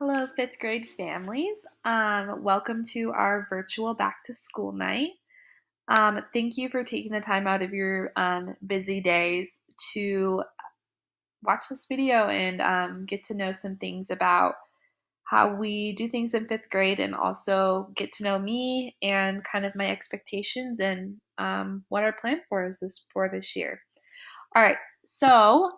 Hello, fifth grade families. Welcome to our virtual back to school night. Thank you for taking the time out of your busy days to watch this video and get to know some things about how we do things in fifth grade and also get to know me and kind of my expectations and what our plan for this year. All right, so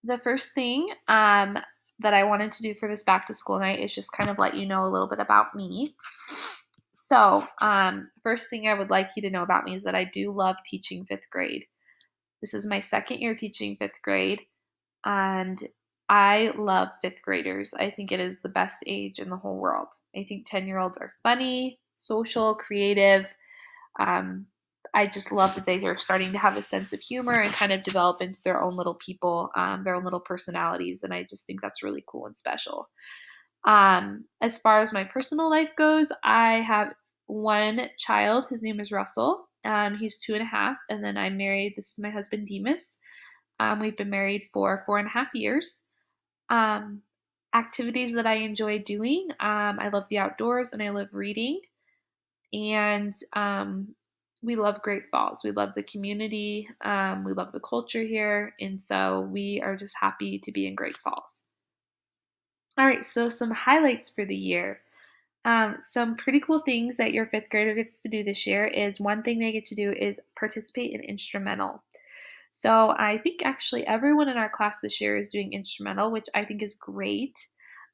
the first thing that I wanted to do for this back to school night is just kind of let you know a little bit about me. So, first thing I would like you to know about me is that I do love teaching fifth grade. This is my second year teaching fifth grade, and I love fifth graders. I think it is the best age in the whole world. I think 10-year-olds are funny, social, creative. Um, I just love that they are starting to have a sense of humor and kind of develop into their own little people, their own little personalities. And I just think that's really cool and special. As far as my personal life goes, I have one child. His name is Russell. He's 2.5. And then I'm married. This is my husband, Demas. We've been married for 4.5 years. Um, Activities that I enjoy doing, I love the outdoors and I love reading. And we love Great Falls. We love the community. We love the culture here. And so we are just happy to be in Great Falls. All right, so some highlights for the year. Some pretty cool things that your fifth grader gets to do this year is one thing they get to do is participate in instrumental. So I think actually everyone in our class this year is doing instrumental, which I think is great.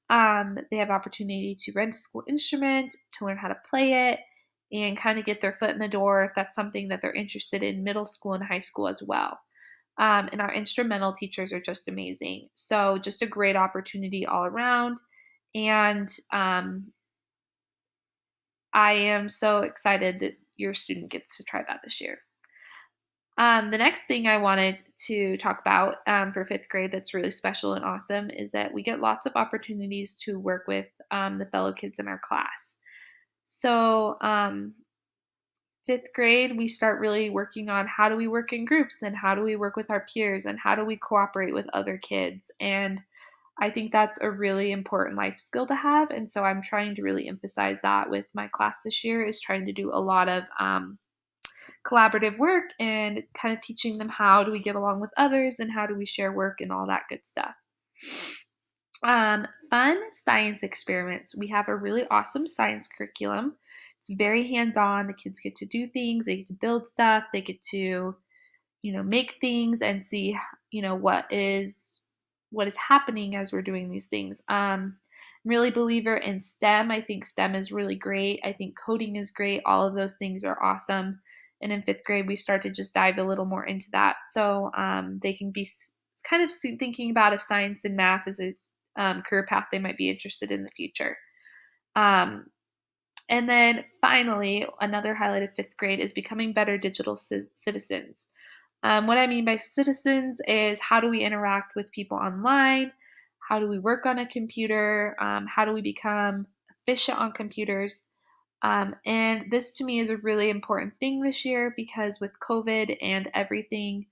They have opportunity to rent a school instrument, to learn how to play it, and kind of get their foot in the door if that's something that they're interested in middle school and high school as well. And our instrumental teachers are just amazing. So just a great opportunity all around. And I am so excited that your student gets to try that this year. The next thing I wanted to talk about for fifth grade that's really special and awesome is that we get lots of opportunities to work with the fellow kids in our class. So, fifth grade, we start really working on how do we work in groups and how do we work with our peers and how do we cooperate with other kids. And I think that's a really important life skill to have. And so I'm trying to really emphasize that with my class this year is trying to do a lot of collaborative work and kind of teaching them how do we get along with others and how do we share work and all that good stuff. Fun science experiments. We have a really awesome science curriculum. It's very hands-on. The kids get to do things, they get to build stuff, they get to, make things and see, what is happening as we're doing these things. I'm really believer in STEM. I think STEM is really great. I think coding is great. All of those things are awesome. And in fifth grade, we start to just dive a little more into that. So they can be kind of thinking about if science and math is a career path they might be interested in the future. Um, and then finally, another highlight of fifth grade is becoming better digital citizens. What I mean by citizens is how do we interact with people online? How do we work on a computer? How do we become efficient on computers? And this to me is a really important thing this year because with COVID and everything,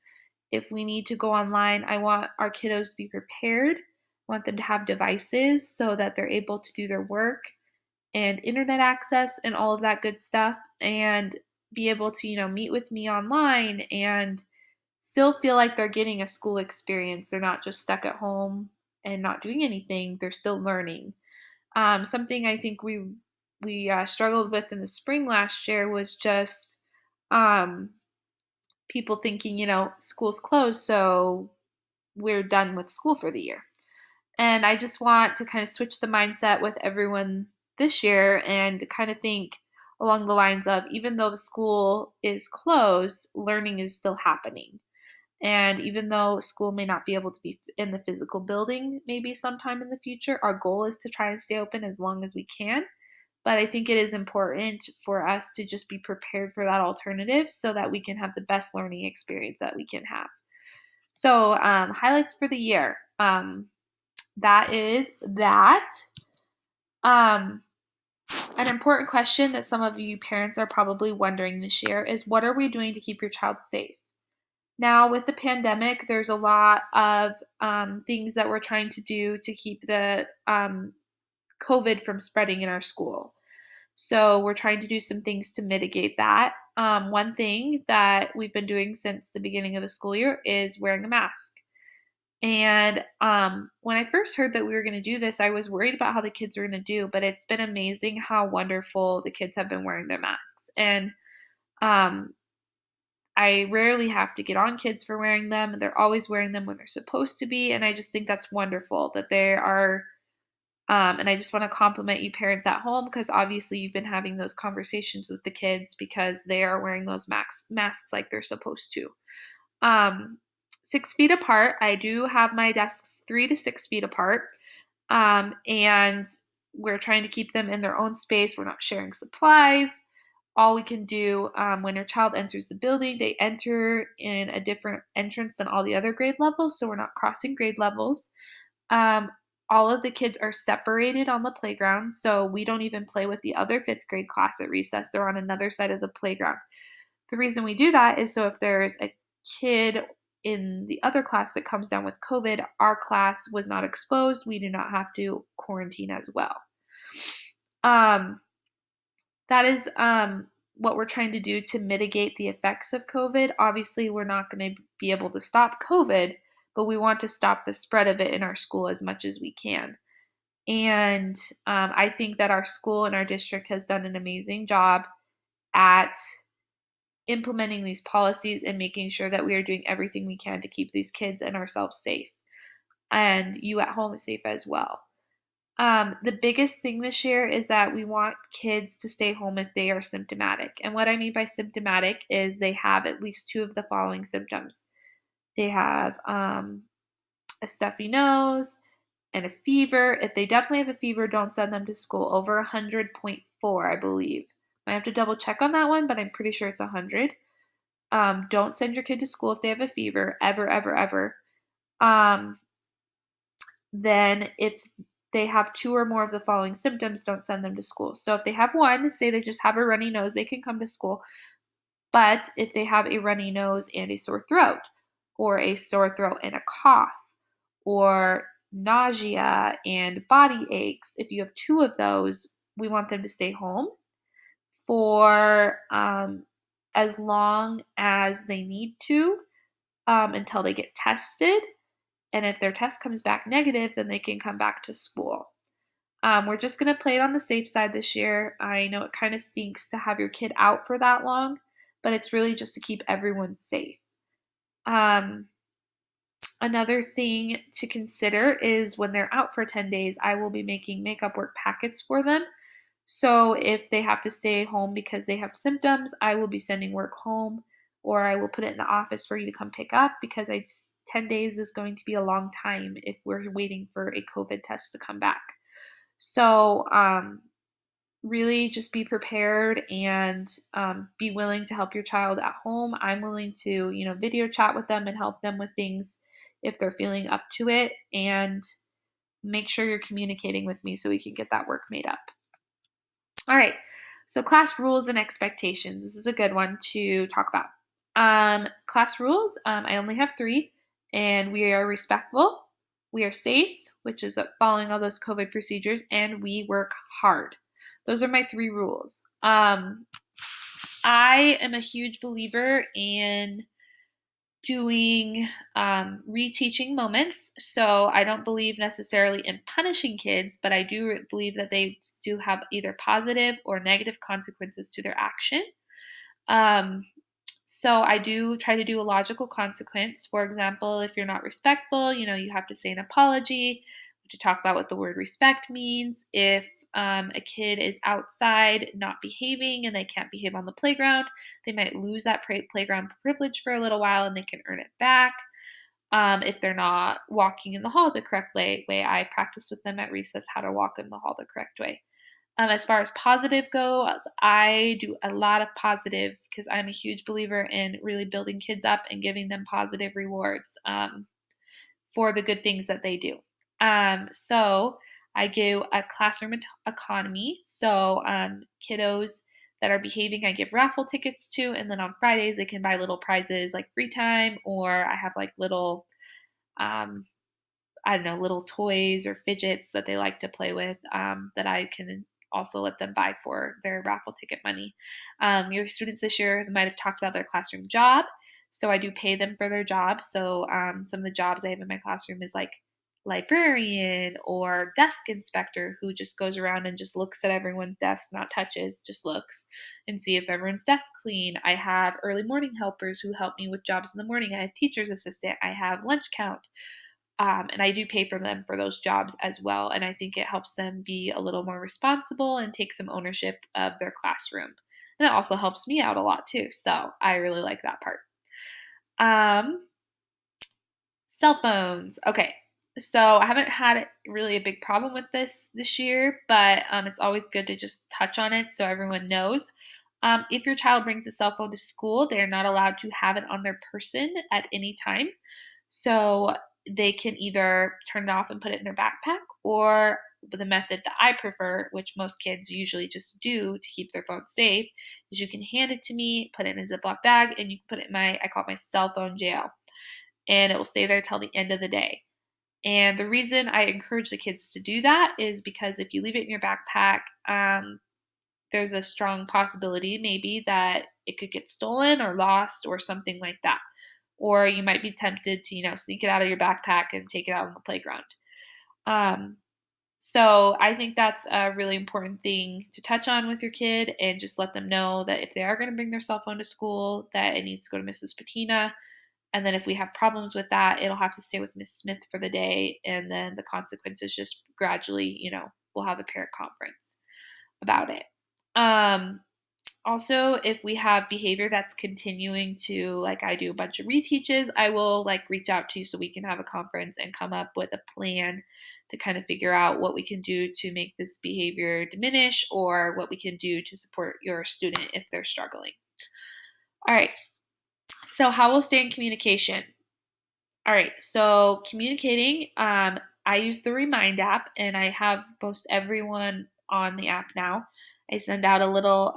if we need to go online, I want our kiddos to be prepared. I want them to have devices so that they're able to do their work and internet access and all of that good stuff and be able to, meet with me online and still feel like they're getting a school experience. They're not just stuck at home and not doing anything. They're still learning. Something I think we struggled with in the spring last year was just um, people thinking, school's closed, so we're done with school for the year. And I just want to kind of switch the mindset with everyone this year and kind of think along the lines of even though the school is closed, learning is still happening. And even though school may not be able to be in the physical building maybe sometime in the future, our goal is to try and stay open as long as we can. But I think it is important for us to just be prepared for that alternative so that we can have the best learning experience that we can have. So, highlights for the year. That is that. Um, an important question that some of you parents are probably wondering this year is what are we doing to keep your child safe? Now, with the pandemic, there's a lot of things that we're trying to do to keep the COVID from spreading in our school. So, we're trying to do some things to mitigate that. One thing that we've been doing since the beginning of the school year is wearing a mask. And when I first heard that we were going to do this, I was worried about how the kids were going to do, but it's been amazing how wonderful the kids have been wearing their masks. And um, I rarely have to get on kids for wearing them. They're always wearing them when they're supposed to be. And I just think that's wonderful that they are. And I just want to compliment you, parents at home, because obviously you've been having those conversations with the kids because they are wearing those masks like they're supposed to. Um, 6 feet apart. I do have my desks 3 to 6 feet apart. And we're trying to keep them in their own space. We're not sharing supplies. All we can do when your child enters the building, they enter in a different entrance than all the other grade levels, so we're not crossing grade levels. Um, all of the kids are separated on the playground, so we don't even play with the other fifth grade class at recess. They're on another side of the playground. The reason we do that is so if there's a kid in the other class that comes down with COVID, our class was not exposed. We do not have to quarantine as well. Um, that is what we're trying to do to mitigate the effects of COVID. Obviously, we're not going to be able to stop COVID, but we want to stop the spread of it in our school as much as we can. And I think that our school and our district has done an amazing job at implementing these policies and making sure that we are doing everything we can to keep these kids and ourselves safe, and you at home safe as well. The biggest thing this year is that we want kids to stay home if they are symptomatic. And what I mean by symptomatic is they have at least two of the following symptoms. They have a stuffy nose and a fever. If they definitely have a fever, don't send them to school. Over 100.4, I believe. I have to double check on that one, but I'm pretty sure it's 100. Don't send your kid to school if they have a fever, ever, ever, ever. Then if they have two or more of the following symptoms, don't send them to school. So if they have one, say they just have a runny nose, they can come to school. But if they have a runny nose and a sore throat, or a sore throat and a cough, or nausea and body aches, if you have two of those, we want them to stay home for as long as they need to until they get tested. And if their test comes back negative, then they can come back to school. We're just going to play it on the safe side this year. I know it kind of stinks to have your kid out for that long, but it's really just to keep everyone safe. Another thing to consider is when they're out for 10 days, I will be making makeup work packets for them. So if they have to stay home because they have symptoms, I will be sending work home, or I will put it in the office for you to come pick up, because 10 days is going to be a long time if we're waiting for a COVID test to come back. So really just be prepared and be willing to help your child at home. I'm willing to, video chat with them and help them with things if they're feeling up to it, and make sure you're communicating with me so we can get that work made up. All right, so class rules and expectations. This is a good one to talk about. Class rules, I only have 3, and we are respectful, we are safe, which is following all those COVID procedures, and we work hard. Those are my 3 rules. I am a huge believer in doing reteaching moments. So I don't believe necessarily in punishing kids, but I do believe that they do have either positive or negative consequences to their action. Um, so I do try to do a logical consequence. For example, if you're not respectful, you have to say an apology, to talk about what the word respect means. If a kid is outside not behaving and they can't behave on the playground, they might lose that playground privilege for a little while and they can earn it back. If they're not walking in the hall the correct way, I practice with them at recess how to walk in the hall the correct way. As far as positive goes, I do a lot of positive because I'm a huge believer in really building kids up and giving them positive rewards for the good things that they do. So I do a classroom economy. So kiddos that are behaving, I give raffle tickets to, and then on Fridays they can buy little prizes like free time, or I have like little um, I don't know, little toys or fidgets that they like to play with, that I can also let them buy for their raffle ticket money. Your students this year might have talked about their classroom job. So I do pay them for their job. So some of the jobs I have in my classroom is like librarian or desk inspector, who just goes around and just looks at everyone's desk, not touches, just looks and see if everyone's desk clean. I have early morning helpers who help me with jobs in the morning. I have teacher's assistant. I have lunch count. And I do pay for them for those jobs as well. And I think it helps them be a little more responsible and take some ownership of their classroom. And it also helps me out a lot too. So I really like that part. Um, Cell phones. Okay. So I haven't had really a big problem with this year, but it's always good to just touch on it so everyone knows. If your child brings a cell phone to school, they're not allowed to have it on their person at any time. So they can either turn it off and put it in their backpack, or the method that I prefer, which most kids usually just do to keep their phone safe, is you can hand it to me, put it in a Ziploc bag, and you can put it in I call it my cell phone jail, and it will stay there till the end of the day. And the reason I encourage the kids to do that is because if you leave it in your backpack, there's a strong possibility maybe that it could get stolen or lost or something like that. Or you might be tempted to, sneak it out of your backpack and take it out on the playground. Um, so I think that's a really important thing to touch on with your kid, and just let them know that if they are going to bring their cell phone to school, that it needs to go to Mrs. Patina. And then if we have problems with that, it'll have to stay with Miss Smith for the day. And then the consequences just gradually, we'll have a parent conference about it. Also, if we have behavior that's continuing to, like I do a bunch of reteaches, I will like reach out to you so we can have a conference and come up with a plan to kind of figure out what we can do to make this behavior diminish, or what we can do to support your student if they're struggling. All right. So how we'll stay in communication. All right, so communicating, I use the Remind app, and I have most everyone on the app now. I send out a little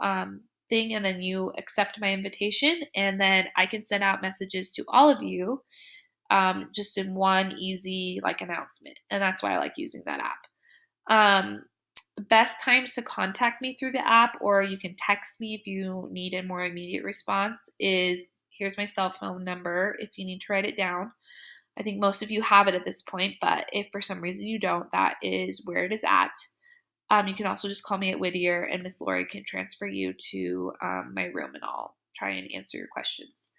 thing, and then you accept my invitation, and then I can send out messages to all of you, just in one easy like announcement, and that's why I like using that app. Um, Best times to contact me through the app, or you can text me if you need a more immediate response, is here's my cell phone number if you need to write it down. I think most of you have it at this point, but if for some reason you don't, that is where it is at. You can also just call me at Whittier, and Miss Lori can transfer you to my room, and I'll try and answer your questions.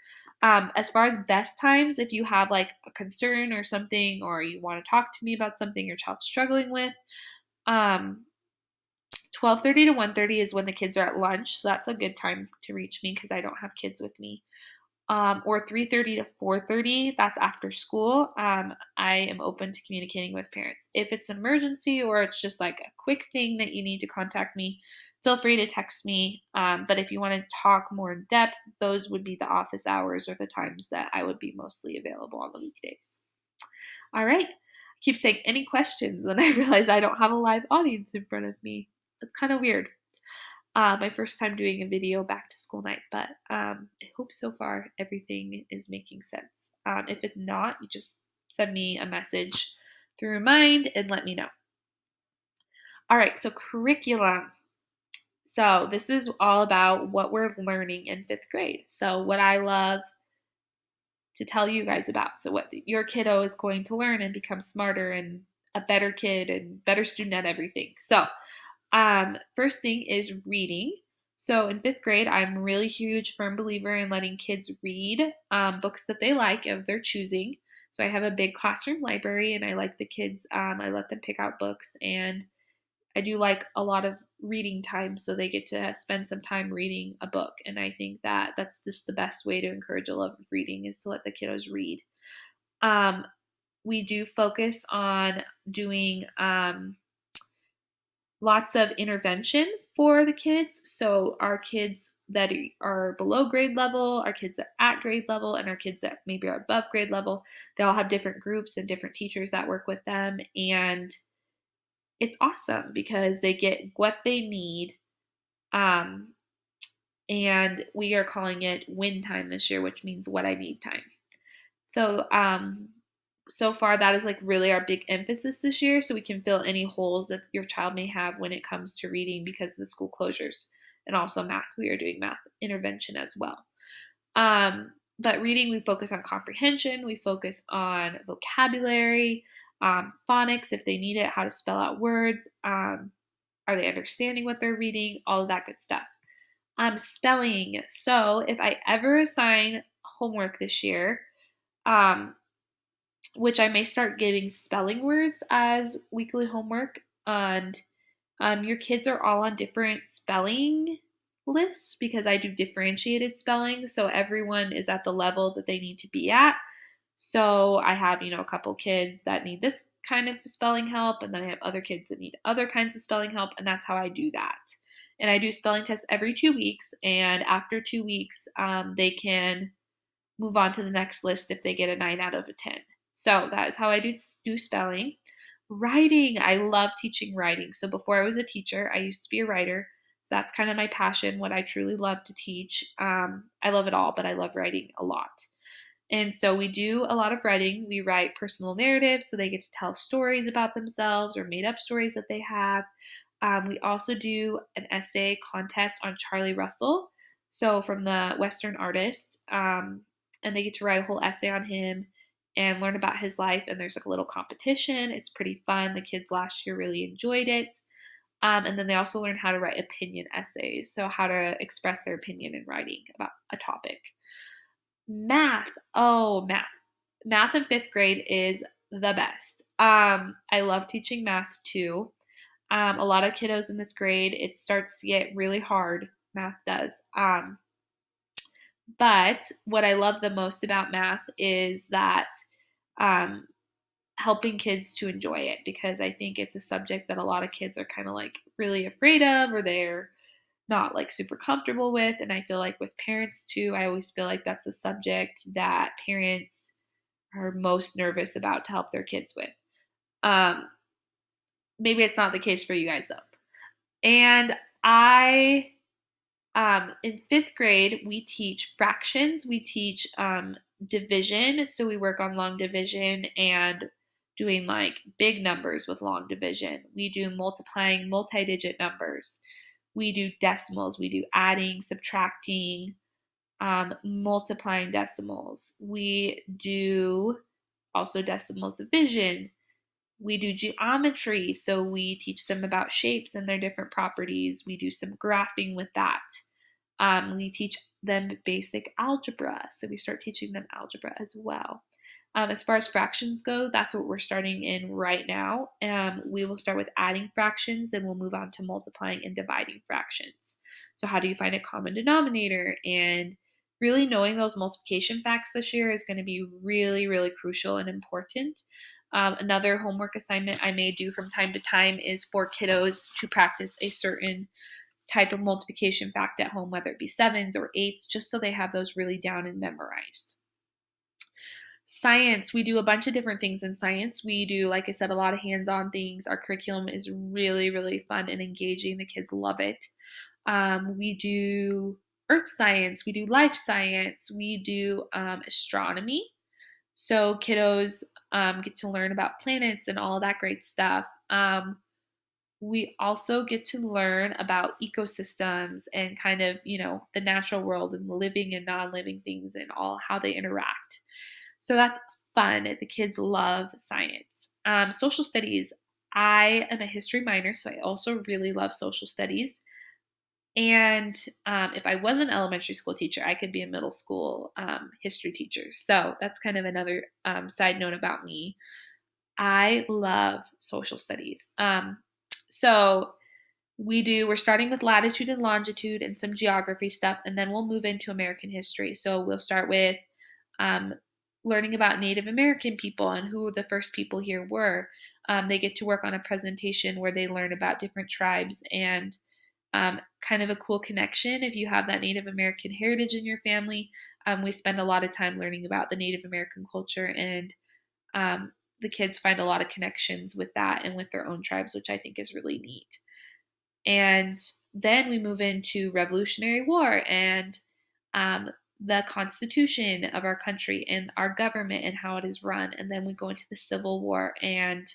As far as best times, if you have like a concern or something, or you want to talk to me about something your child's struggling with, 12:30 to 1:30 is when the kids are at lunch, so that's a good time to reach me because I don't have kids with me. Or 3:30 to 4:30, that's after school. I am open to communicating with parents. If it's an emergency or it's just like a quick thing that you need to contact me, feel free to text me. But if you want to talk more in depth, those would be the office hours or the times that I would be mostly available on the weekdays. All right. I keep saying any questions, and I realize I don't have a live audience in front of me. It's kind of weird. My first time doing a video back to school night, but I hope so far everything is making sense. If it's not, you just send me a message through Remind and let me know. All right, so curriculum. So this is all about what we're learning in 5th grade. So what I love to tell you guys about. So what your kiddo is going to learn and become smarter and a better kid and better student at everything. So first thing is reading. So in 5th grade, I'm a really huge firm believer in letting kids read books that they like of their choosing. So I have a big classroom library, and I like the kids, I let them pick out books, and I do like a lot of reading time, so they get to spend some time reading a book. And I think that that's just the best way to encourage a love of reading, is to let the kiddos read. We do focus on doing lots of intervention for the kids. So our kids that are below grade level, our kids that are at grade level, and our kids that maybe are above grade level, they all have different groups and different teachers that work with them. And it's awesome because they get what they need, um, and we are calling it win time this year, which means what I need time. So, so far that is like really our big emphasis this year, so we can fill any holes that your child may have when it comes to reading because of the school closures, and also math. We are doing math intervention as well. But reading, we focus on comprehension, we focus on vocabulary, phonics if they need it, how to spell out words, are they understanding what they're reading, all of that good stuff. Spelling. So if I ever assign homework this year, um, which I may start giving spelling words as weekly homework, and your kids are all on different spelling lists because I do differentiated spelling. So everyone is at the level that they need to be at. So I have, a couple kids that need this kind of spelling help, and then I have other kids that need other kinds of spelling help, and that's how I do that. And I do spelling tests every 2 weeks, and after 2 weeks, they can move on to the next list if they get a 9 out of a 10. So that is how I do spelling. Writing, I love teaching writing. So before I was a teacher, I used to be a writer. So that's kind of my passion, what I truly love to teach. I love it all, but I love writing a lot. And so we do a lot of writing. We write personal narratives so they get to tell stories about themselves or made up stories that they have. We also do an essay contest on Charlie Russell, so from the Western artist, and they get to write a whole essay on him and learn about his life. And there's like a little competition. It's pretty fun. The kids last year really enjoyed it. And then they also learn how to write opinion essays, so how to express their opinion in writing about a topic. Math. Oh, math. Math in fifth grade is the best. I love teaching math too. A lot of kiddos in this grade, it starts to get really hard. Math does. But what I love the most about math is that um, helping kids to enjoy it, because I think it's a subject that a lot of kids are kind of like really afraid of, or they're not like super comfortable with. And I feel like with parents too, I always feel like that's a subject that parents are most nervous about to help their kids with. Um, Maybe it's not the case for you guys though. And in fifth grade, we teach fractions, we teach division. So we work on long division and doing like big numbers with long division. We do multiplying multi-digit numbers. We do decimals. We do adding, subtracting, multiplying decimals. We do also decimal division. We do geometry, so we teach them about shapes and their different properties. We do some graphing with that. We teach them basic algebra, so we start teaching them algebra as well. As far as fractions go, that's what we're starting in right now. We will start with adding fractions, then we'll move on to multiplying and dividing fractions. So how do you find a common denominator? And really knowing those multiplication facts this year is going to be really, really crucial and important. Another homework assignment I may do from time to time is for kiddos to practice a certain type of multiplication fact at home, whether it be sevens or eights, just so they have those really down and memorized. Science, we do a bunch of different things in science. We do, like I said, a lot of hands-on things. Our curriculum is really, really fun and engaging. The kids love it. We do earth science, we do life science, we do astronomy. So kiddos get to learn about planets and all that great stuff. We also get to learn about ecosystems and kind of, the natural world and living and non-living things and all how they interact. So that's fun. The kids love science. Social studies. I am a history minor, so I also really love social studies. And if I was an elementary school teacher, I could be a middle school history teacher. So that's kind of another side note about me. I love social studies. So we're starting with latitude and longitude and some geography stuff, and then we'll move into American history. So we'll start with um, learning about Native American people and who the first people here were. They get to work on a presentation where they learn about different tribes and kind of a cool connection if you have that Native American heritage in your family. We spend a lot of time learning about the Native American culture, and the kids find a lot of connections with that and with their own tribes, which I think is really neat. And then we move into Revolutionary War and um, the Constitution of our country and our government and how it is run. And then we go into the Civil War and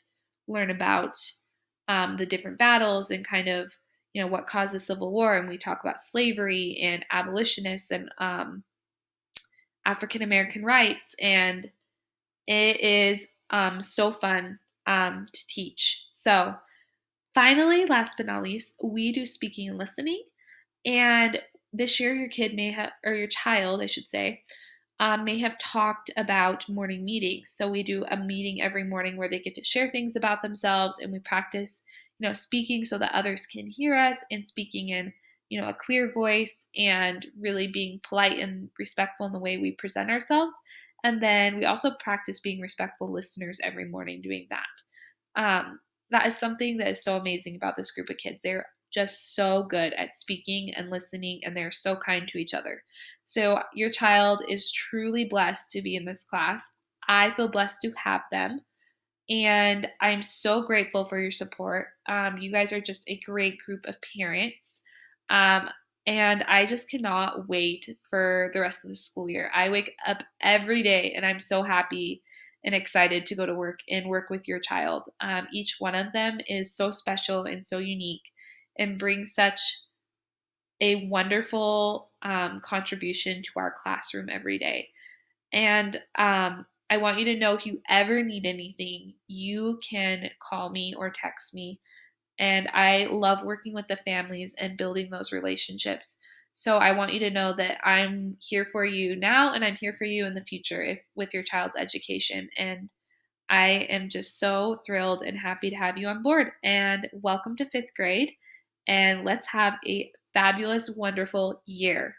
learn about the different battles and kind of what caused the Civil War. And we talk about slavery and abolitionists and African American rights. And it is so fun to teach. So finally, last but not least, we do speaking and listening. And this year, your kid may have, or your child, I should say, may have talked about morning meetings. So we do a meeting every morning where they get to share things about themselves, and we practice, speaking so that others can hear us, and speaking in, a clear voice, and really being polite and respectful in the way we present ourselves. And then we also practice being respectful listeners every morning doing that. That is something that is so amazing about this group of kids. They're just so good at speaking and listening, and they're so kind to each other. So, your child is truly blessed to be in this class. I feel blessed to have them, and I'm so grateful for your support. You guys are just a great group of parents. Um, and I just cannot wait for the rest of the school year. I wake up every day and I'm so happy and excited to go to work and work with your child. Each one of them is so special and so unique and brings such a wonderful contribution to our classroom every day. And I want you to know if you ever need anything, you can call me or text me. And I love working with the families and building those relationships. So I want you to know that I'm here for you now and I'm here for you in the future if with your child's education. And I am just so thrilled and happy to have you on board. And welcome to fifth grade. And let's have a fabulous, wonderful year.